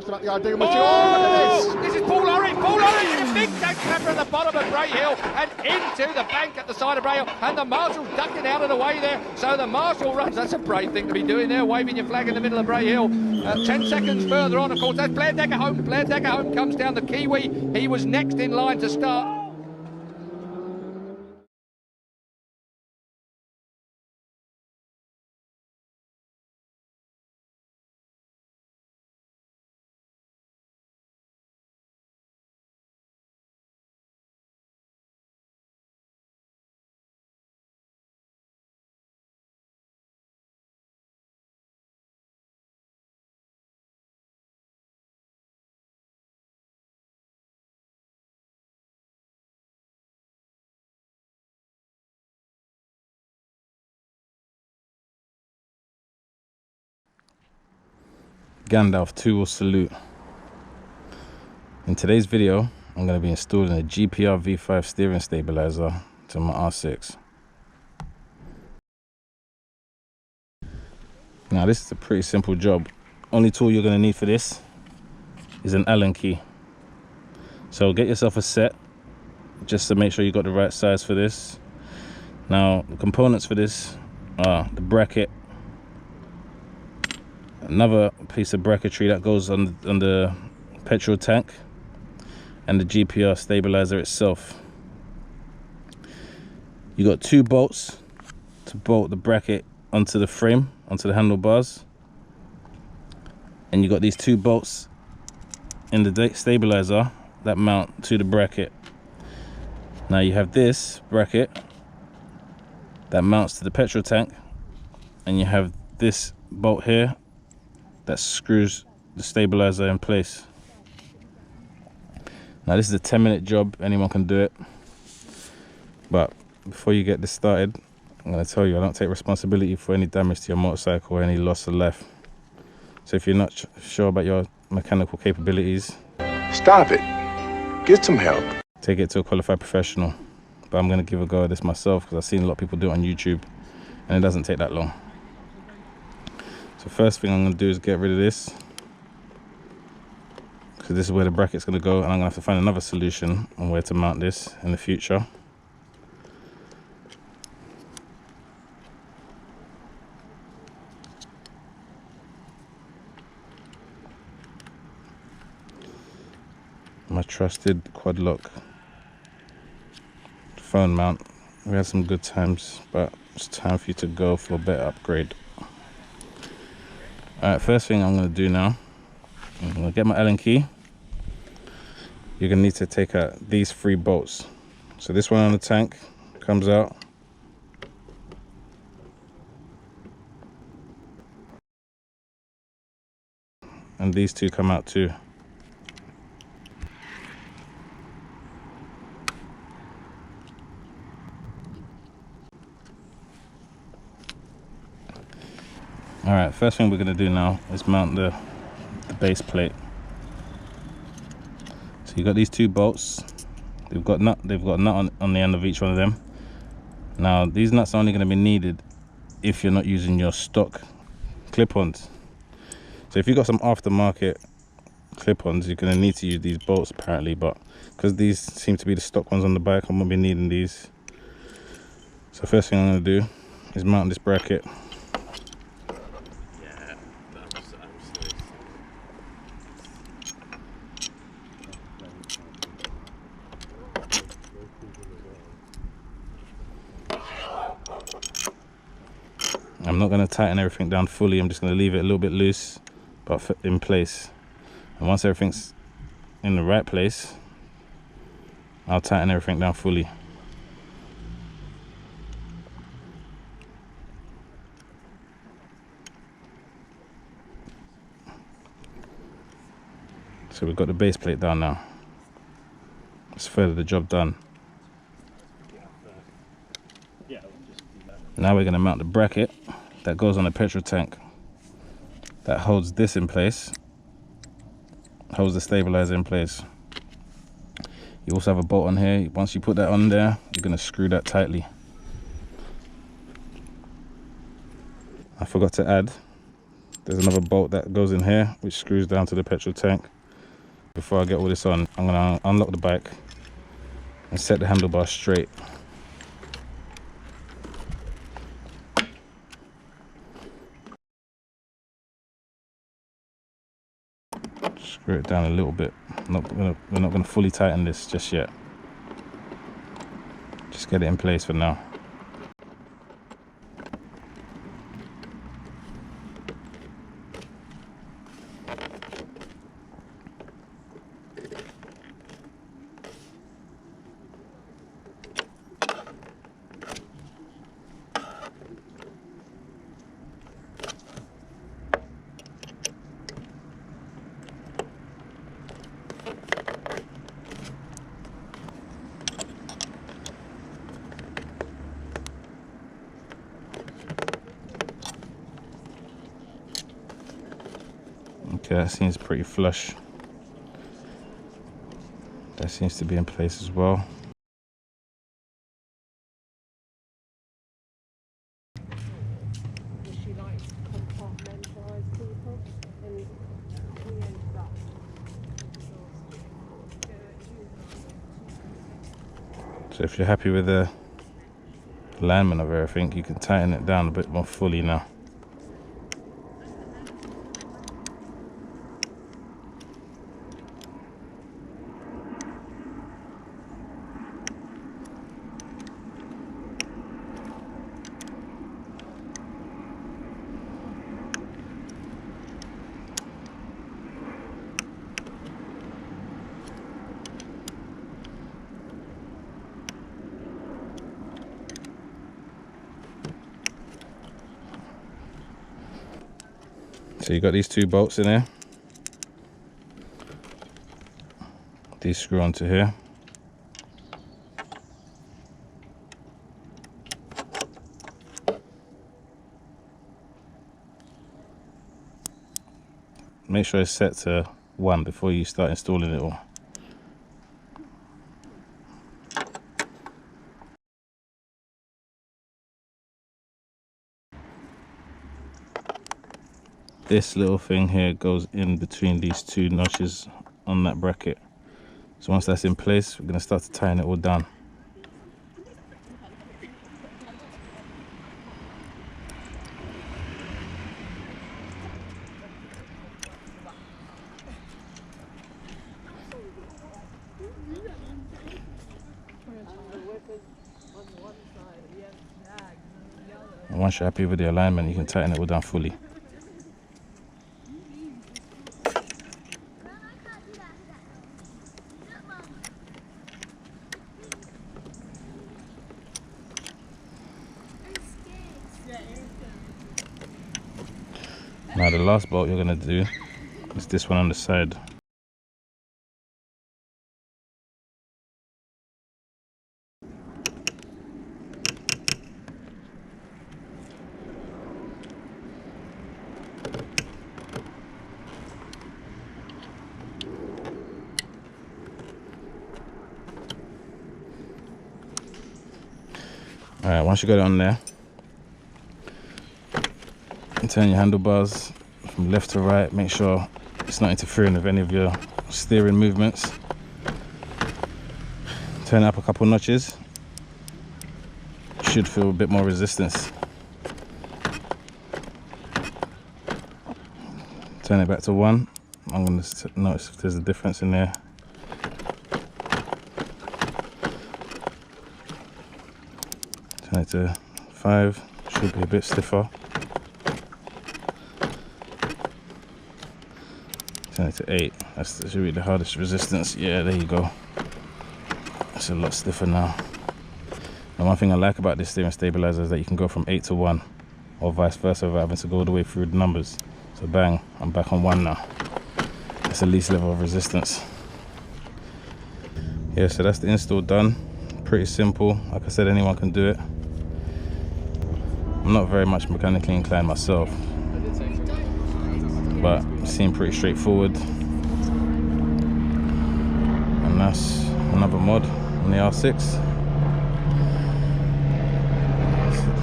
just about the ideal material. Oh, look at This is Paul Orrin, a big tank clapper at the bottom of Bray Hill and into the bank at the side of Bray Hill, and the Marshal ducking out of the way there, so the Marshal runs. That's a brave thing to be doing there, waving your flag in the middle of Bray Hill. 10 seconds further on, of course, that's Blair Decker home. Blair Decker home comes down the Kiwi. He was next in line to start. Gandalf 2 will salute. In today's video, I'm going to be installing a GPR V5 Steering Stabilizer to my R6. Now this is a pretty simple job. Only tool you're going to need for this is an Allen key. So get yourself a set just to make sure you got the right size for this. Now the components for this are the bracket, another piece of bracketry that goes on the petrol tank, and the GPR stabilizer itself. You got 2 bolts to bolt the bracket onto the frame, onto the handlebars, and you got these 2 bolts in the stabilizer that mount to the bracket. Now you have this bracket that mounts to the petrol tank, and you have this bolt here that screws the stabilizer in place. Now this is a 10-minute job, anyone can do it, but before you get this started, I'm going to tell you I don't take responsibility for any damage to your motorcycle or any loss of life. So if you're not sure about your mechanical capabilities, stop it, get some help, take it to a qualified professional. But I'm going to give a go at this myself because I've seen a lot of people do it on YouTube and it doesn't take that long. So first thing I'm going to do is get rid of this, because this is where the bracket's going to go, and I'm going to have to find another solution on where to mount this in the future. My trusted quad lock phone mount. We had some good times, but it's time for you to go for a better upgrade. Alright, first thing I'm going to do now, I'm going to get my Allen key. You're going to need to take out these 3 bolts. So this one on the tank comes out. And these 2 come out too. Alright, first thing we're going to do now is mount the base plate. So you've got these 2 bolts. They've got nut on the end of each one of them. Now these nuts are only going to be needed if you're not using your stock clip-ons. So if you've got some aftermarket clip-ons, you're going to need to use these bolts apparently, but because these seem to be the stock ones on the bike, I'm going to be needing these. So first thing I'm going to do is mount this bracket. I'm not going to tighten everything down fully, I'm just going to leave it a little bit loose but in place, and once everything's in the right place I'll tighten everything down fully. So we've got the base plate down now. Let's further the job done. Now we're going to mount the bracket that goes on the petrol tank that holds this in place, holds the stabilizer in place. You also have a bolt on here. Once you put that on there, you're going to screw that tightly. I forgot to add There's another bolt that goes in here which screws down to the petrol tank. Before I get all this on, I'm going to unlock the bike and set the handlebar straight. Screw it down a little bit. We're not going to fully tighten this just yet. Just get it in place for now. Okay, that seems pretty flush. That seems to be in place as well. So if you're happy with the alignment of everything, you can tighten it down a bit more fully now. So you got these two bolts in here. These screw onto here. Make sure it's set to 1 before you start installing it all. This little thing here goes in between these two notches on that bracket. So once that's in place, we're going to start to tighten it all down. And once you're happy with the alignment, you can tighten it all down fully. Now the last bolt you're going to do is this one on the side. Alright, once you got it on there, turn your handlebars from left to right. Make sure it's not interfering with any of your steering movements. Turn it up a couple notches. You should feel a bit more resistance. Turn it back to 1. I'm going to notice if there's a difference in there. Turn it to 5. Should be a bit stiffer. Turn it to 8. That should be the hardest resistance. Yeah, there you go. It's a lot stiffer now. And one thing I like about this steering stabilizer is that you can go from 8 to 1, or vice versa, without having to go all the way through the numbers. So bang, I'm back on 1 now. That's the least level of resistance. Yeah, so that's the install done. Pretty simple. Like I said, anyone can do it. I'm not very much mechanically inclined myself, but it seemed pretty straightforward. And that's another mod on the R6.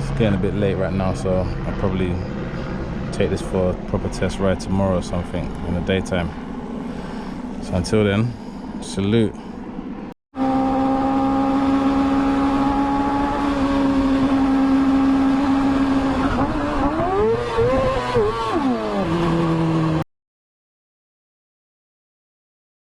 It's getting a bit late right now, so I'll probably take this for a proper test ride tomorrow or something in the daytime. So until then, salute.